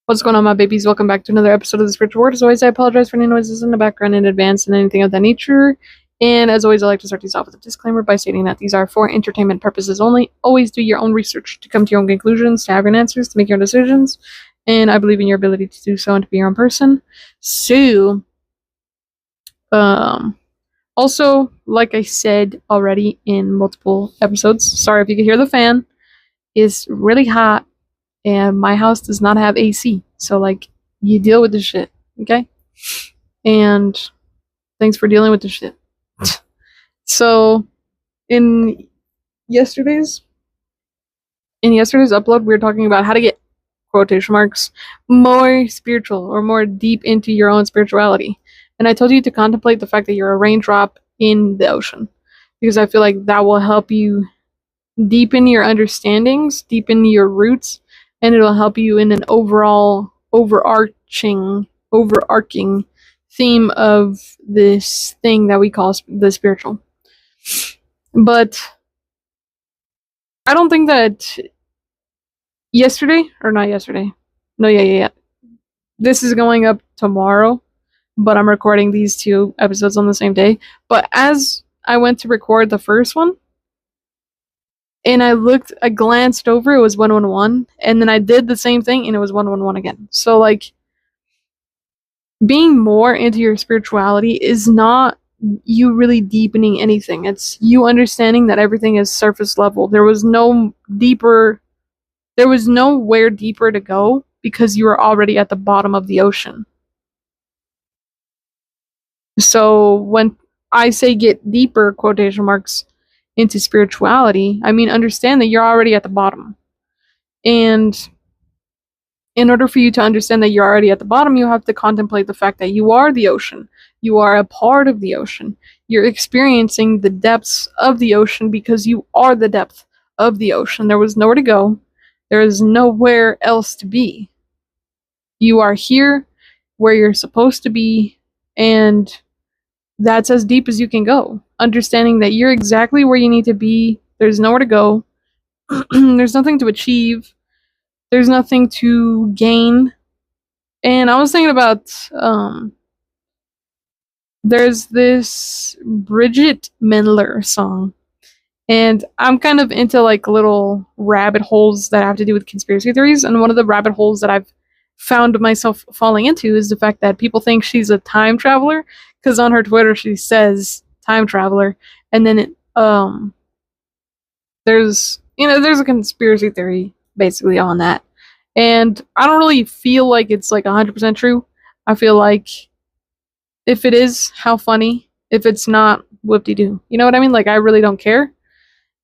What's going on, my babies? Welcome back to another episode of the Spiritual Word. As always, I apologize for any noises in the background in advance and anything of that nature. And as always, I like to start these off with a disclaimer by stating that these are for entertainment purposes only. Always do your own research to come to your own conclusions, to have your own answers, to make your own decisions. And I believe in your ability to do so and to be your own person. So, also, like I said already in multiple episodes, sorry if you can hear the fan. It's really hot. And my house does not have AC. So, you deal with this shit, okay? And thanks for dealing with this shit. So, in yesterday's upload, we were talking about how to get, quotation marks, more spiritual or more deep into your own spirituality. And I told you to contemplate the fact that you're a raindrop in the ocean. Because I feel like that will help you deepen your understandings, deepen your roots, and it'll help you in an overall overarching theme of this thing that we call the spiritual. But I don't think that this is going up tomorrow, but I'm recording these two episodes on the same day. But as I went to record the first one, and I glanced over, it was 111, and then I did the same thing, and it was 111 again. So, being more into your spirituality is not you really deepening anything. It's you understanding that everything is surface level. There was nowhere deeper to go because you were already at the bottom of the ocean. So, when I say get deeper, quotation marks, into spirituality, I mean understand that you're already at the bottom. And in order for you to understand that you're already at the bottom, you have to contemplate the fact that you are the ocean. You are a part of the ocean. You're experiencing the depths of the ocean because you are the depth of the ocean. There was nowhere to go. There is nowhere else to be. You are here where you're supposed to be, and that's as deep as you can go. Understanding that you're exactly where you need to be. There's nowhere to go. There's nothing to achieve. There's nothing to gain. And I was thinking about, there's this Bridget Mendler song. And I'm kind of into little rabbit holes that have to do with conspiracy theories. And one of the rabbit holes that I've found myself falling into is the fact that people think she's a time traveler. Because on her Twitter she says time traveler, and then there's a conspiracy theory basically on that, and I don't really feel like it's 100% true. I feel like if it is, how funny. If it's not, whoop-de-doo. You know what I mean? I really don't care.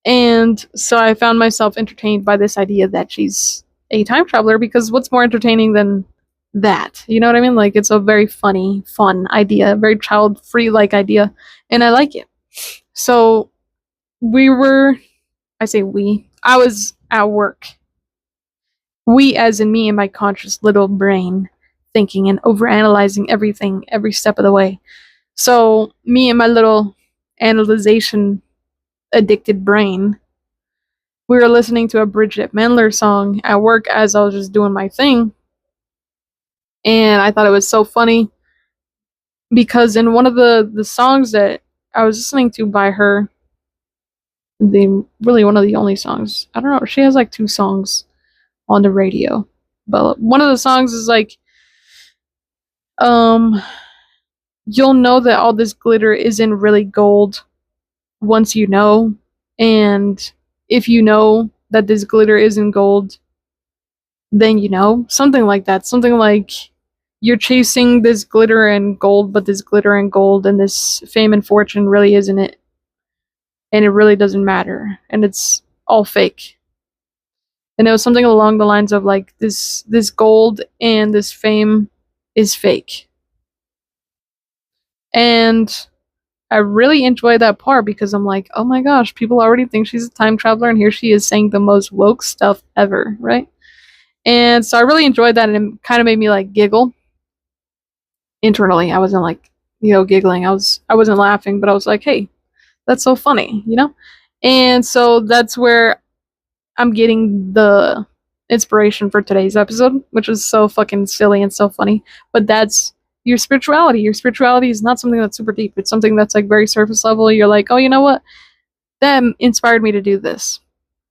And so I found myself entertained by this idea that she's a time traveler, because what's more entertaining than that? You know what I mean? It's a very funny, fun idea, very child-free idea, and I like it. So I was at work. We, as in me and my conscious little brain, thinking and overanalyzing everything every step of the way. So me and my little analyzation addicted brain, we were listening to a Bridget Mendler song at work as I was just doing my thing. And I thought it was so funny because in one of the songs that I was listening to by her, really one of the only songs, I don't know, she has 2 songs on the radio, but one of the songs is you'll know that all this glitter isn't really gold once you know, and if you know that this glitter isn't gold, then you know, something like that, something like you're chasing this glitter and gold, but this glitter and gold and this fame and fortune really isn't it. And it really doesn't matter. And it's all fake. And it was something along the lines of this gold and this fame is fake. And I really enjoy that part because I'm like, oh my gosh, people already think she's a time traveler, and here she is saying the most woke stuff ever, right? And so I really enjoyed that, and it kind of made me giggle. Internally, I wasn't giggling. I wasn't laughing, but I was like, hey, that's so funny, you know? And so that's where I'm getting the inspiration for today's episode, which is so fucking silly and so funny. But that's your spirituality. Your spirituality is not something that's super deep. It's something that's like very surface level. You're like, oh, you know what? That inspired me to do this.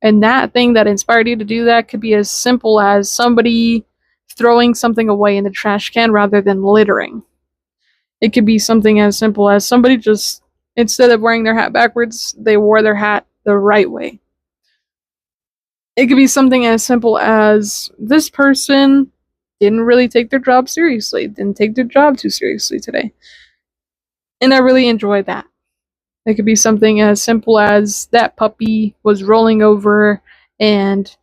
And that thing that inspired you to do that could be as simple as somebody throwing something away in the trash can rather than littering. It could be something as simple as somebody just, instead of wearing their hat backwards, they wore their hat the right way. It could be something as simple as this person didn't really take their job seriously, didn't take their job too seriously today. And I really enjoyed that. It could be something as simple as that puppy was rolling over and,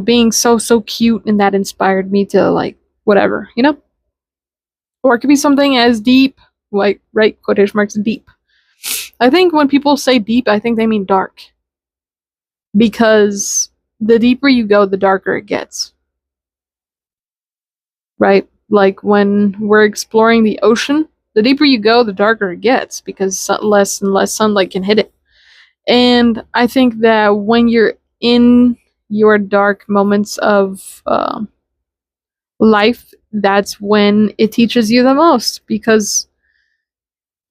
being so cute, and that inspired me to, like, whatever, Or it could be something as deep, like, right, quotation marks, deep. I think when people say deep, I think they mean dark. Because the deeper you go, the darker it gets. Right? Like when we're exploring the ocean, the deeper you go, the darker it gets because less and less sunlight can hit it. And I think that when you're in your dark moments of life, that's when it teaches you the most because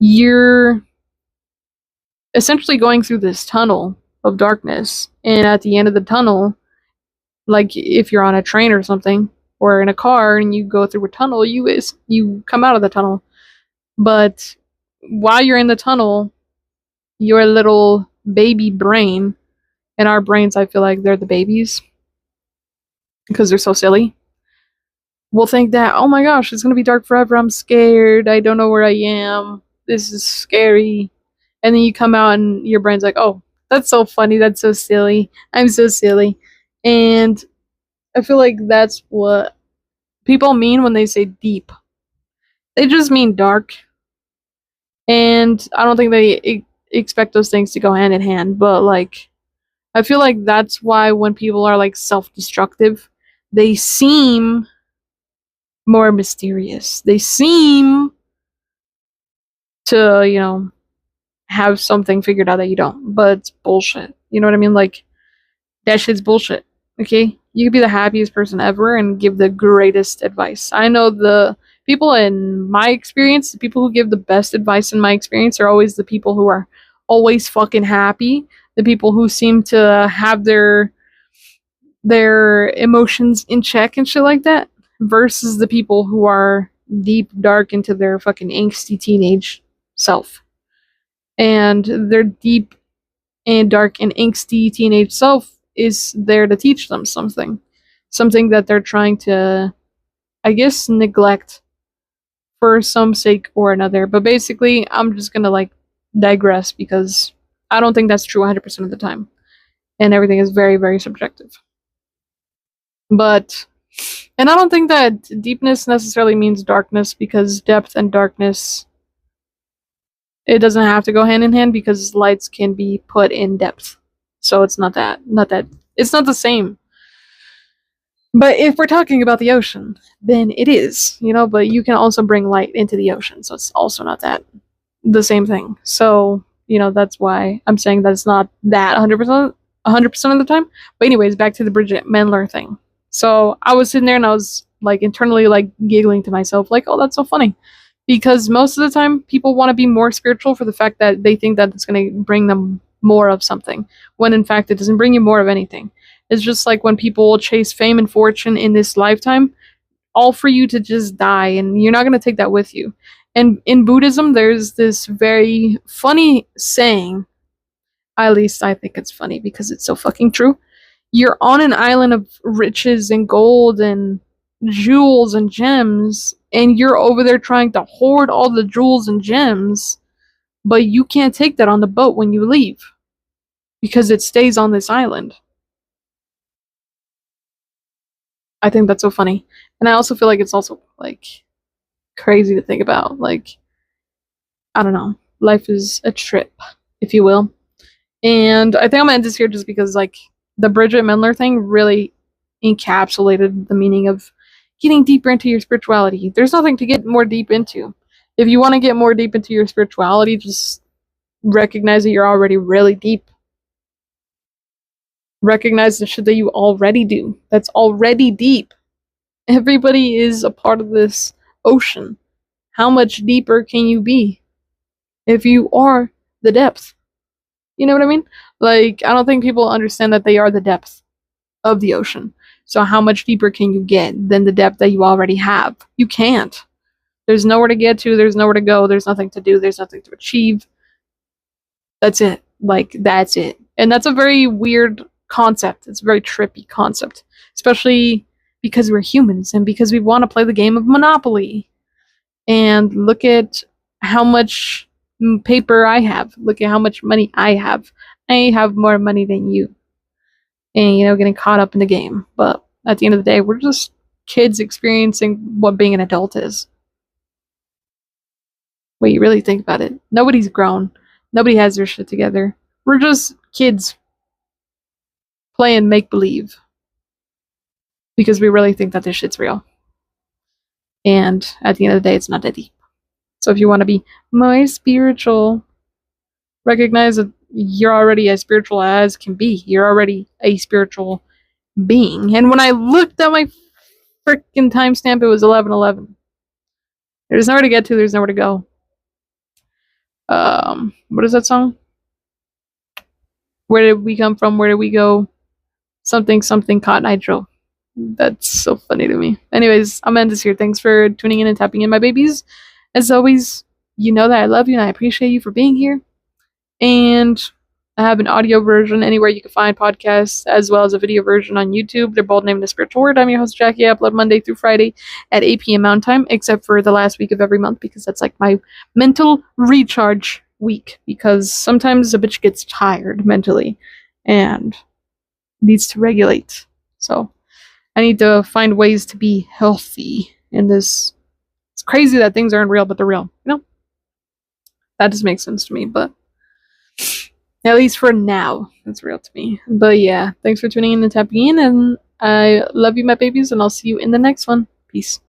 you're essentially going through this tunnel of darkness. And at the end of the tunnel, like if you're on a train or something, or in a car and you go through a tunnel, you come out of the tunnel. But while you're in the tunnel, your little baby brain, and our brains, I feel like they're the babies because they're so silly, will think that, oh my gosh, it's gonna be dark forever. I'm scared. I don't know where I am. This is scary. And then you come out and your brain's like, oh, that's so funny. That's so silly. I'm so silly. And I feel like that's what people mean when they say deep. They just mean dark. And I don't think they expect those things to go hand in hand, but like I feel like that's why when people are like self-destructive, they seem more mysterious. They seem to, have something figured out that you don't, but it's bullshit. You know what I mean? Like that shit's bullshit. Okay? You could be the happiest person ever and give the greatest advice. I know the people in my experience, the people who give the best advice in my experience are always the people who are always fucking happy, the people who seem to have their emotions in check and shit like that, versus the people who are deep dark into their fucking angsty teenage self. And their deep and dark and angsty teenage self is there to teach them something that they're trying to, I guess, neglect for some sake or another. But basically, I'm just gonna like digress because I don't think that's true 100% of the time, and everything is very, very subjective. But, and I don't think that deepness necessarily means darkness, because depth and darkness, it doesn't have to go hand in hand because lights can be put in depth. So it's not that, it's not the same. But if we're talking about the ocean, then it is, but you can also bring light into the ocean. So it's also not that the same thing. So, that's why I'm saying that it's not that 100% of the time. But anyways, back to the Bridget Mendler thing. So I was sitting there and I was like internally like giggling to myself, like, oh, that's so funny. Because most of the time people want to be more spiritual for the fact that they think that it's going to bring them more of something, when in fact it doesn't bring you more of anything. It's just like when people chase fame and fortune in this lifetime, all for you to just die, and you're not going to take that with you. And in Buddhism, there's this very funny saying, at least I think it's funny because it's so fucking true. You're on an island of riches and gold and jewels and gems, and you're over there trying to hoard all the jewels and gems, but you can't take that on the boat when you leave because it stays on this island. I think that's so funny. And I also feel like it's also like crazy to think about. Like, I don't know. Life is a trip, if you will. And I think I'm gonna end this here just because like the Bridget Mendler thing really encapsulated the meaning of getting deeper into your spirituality. There's nothing to get more deep into. If you want to get more deep into your spirituality, just recognize that you're already really deep. Recognize the shit that you already do. That's already deep. Everybody is a part of this ocean. How much deeper can you be if you are the depth? You know what I mean? Like, I don't think people understand that they are the depth of the ocean. So how much deeper can you get than the depth that you already have? You can't. There's nowhere to get to, there's nowhere to go, there's nothing to do, there's nothing to achieve. That's it. Like, that's it. And that's a very weird concept. It's a very trippy concept. Especially because we're humans and because we want to play the game of Monopoly. And look at how much paper I have. Look at how much money I have. I have more money than you. And, getting caught up in the game. But at the end of the day, we're just kids experiencing what being an adult is. When you really think about it, nobody's grown. Nobody has their shit together. We're just kids playing make-believe. Because we really think that this shit's real. And at the end of the day, it's not that deep. So if you want to be more spiritual, recognize that you're already as spiritual as can be. You're already a spiritual being. And when I looked at my freaking timestamp, it was 11:11. There's nowhere to get to. There's nowhere to go. What is that song? Where did we come from? Where did we go? Something caught nitro. That's so funny to me. Anyways, I'm gonna end this here. Thanks for tuning in and tapping in, my babies. As always, you know that I love you and I appreciate you for being here. And I have an audio version anywhere you can find podcasts, as well as a video version on YouTube. They're both named The Spiritual Word. I'm your host, Jackie. I upload Monday through Friday at 8 p.m. Mountain Time, except for the last week of every month, because that's like my mental recharge week. Because sometimes a bitch gets tired mentally and needs to regulate. So I need to find ways to be healthy in this. It's crazy that things aren't real, but they're real. That just makes sense to me, but at least for now, it's real to me. But yeah, thanks for tuning in and tapping in, and I love you, my babies, and I'll see you in the next one. Peace.